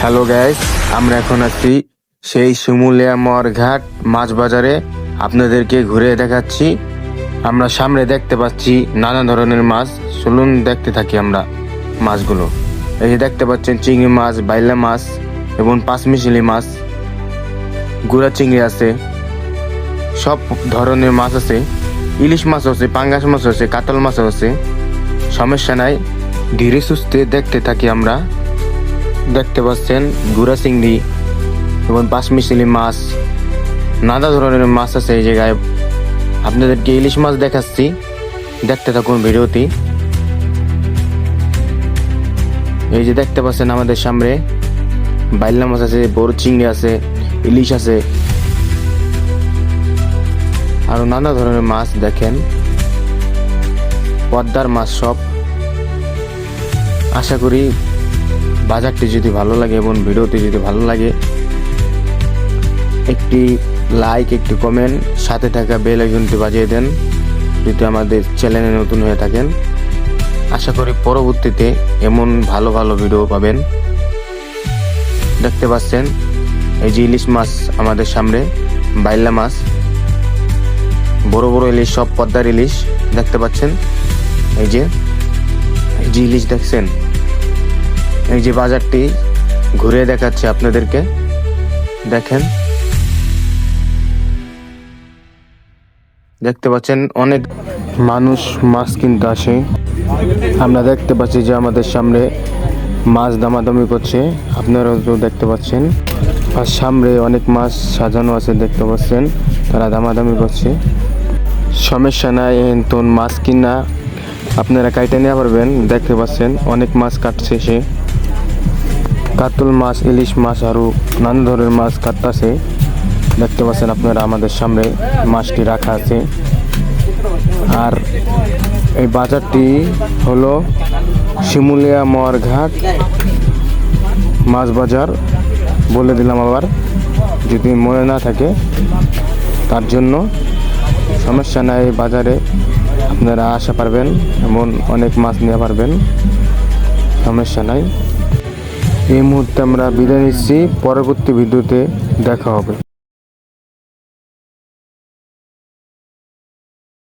Hello guys, আমরা এখন আছি সেই শিমুলিয়া মরঘাট মাছ বাজারে। আপনাদেরকে ঘুরে দেখাচ্ছি। আমরা সামনে দেখতে পাচ্ছি নানা ধরনের মাছ। চলুন দেখতে থাকি আমরা মাছগুলো। এই যে দেখতে পাচ্ছেন চিংড়ি মাছ, বাইলা মাছ এবং পাঁচমিশালি মাছ, গুড়া চিংড়ি আছে, সব ধরনের মাছ আছে। ইলিশ মাছ আছে, পাঙ্গাস মাছ আছে, কাতল মাছ আছে। সমস্যা নাই, ধীরে সুস্থে দেখতে থাকি আমরা। দেখতে পাচ্ছেন গুড়া চিংড়ি এবং পাঁচমিশালি মাছ, নানা ধরনের মাছ আছে এই জায়গায়। আপনাদেরকে ইলিশ মাছ দেখাচ্ছি, দেখতে থাকুন ভিডিওটি। এই যে দেখতে পাচ্ছেন আমাদের সামনে বাইলা মাছ আছে, বড় চিংড়ি আছে, ইলিশ আছে, আরো নানা ধরনের মাছ। দেখেন পদ্মার মাছ সব। আশা করি বাজারটি যদি ভালো লাগে এবং ভিডিওটি যদি ভালো লাগে একটি লাইক, একটি কমেন্ট, সাথে থাকা বেল আইকনটি বাজিয়ে দেন যদি আমাদের চ্যানেলে নতুন হয়ে থাকেন। আশা করি পরবর্তীতে এমন ভালো ভালো ভিডিও পাবেন। দেখতে পাচ্ছেন এই যে ইলিশ মাছ আমাদের সামনে, বাইলা মাছ, বড় বড় ইলিশ, সব পদ্মার ইলিশ দেখতে পাচ্ছেন। এই যে ইলিশ দেখছেন। এই যে বাজারটি ঘুরে দেখাচ্ছে আপনাদেরকে, দেখেন। দেখতে পাচ্ছেন অনেক মানুষ মাছ কিনতে আসে। আমরা দেখতে পাচ্ছি যে আমাদের সামনে মাছ দামাদামি করছে, আপনারাও তো দেখতে পাচ্ছেন। আর সামনে অনেক মাছ সাজানো আছে, দেখতে পাচ্ছেন তারা দামাদামি করছে। সমস্যা নাই, তো মাছ কিনা আপনারা কাইটে নিয়ে পারবেন। দেখতে পাচ্ছেন অনেক মাছ কাটছে সে, কাতল মাছ, ইলিশ মাছ, আরো নানা ধরনের মাছ কাটতেছে। দেখতে পাচ্ছেন আপনারা আমাদের সামনে মাছটি রাখা আছে। আর এই বাজারটি হলো শিমুলিয়া মরঘাট মাছ বাজার। বলে দিলাম আবার, যদি মনে না থাকে তার জন্য। সমস্যা নাই, বাজারে আপনারা আসা পারবেন, এমন অনেক মাছ নিতে পারবেন, সমস্যা নাই। এই মুহূর্তে আমরা বিদায় নিচ্ছি, পরবর্তী ভিডিওতে দেখা হবে।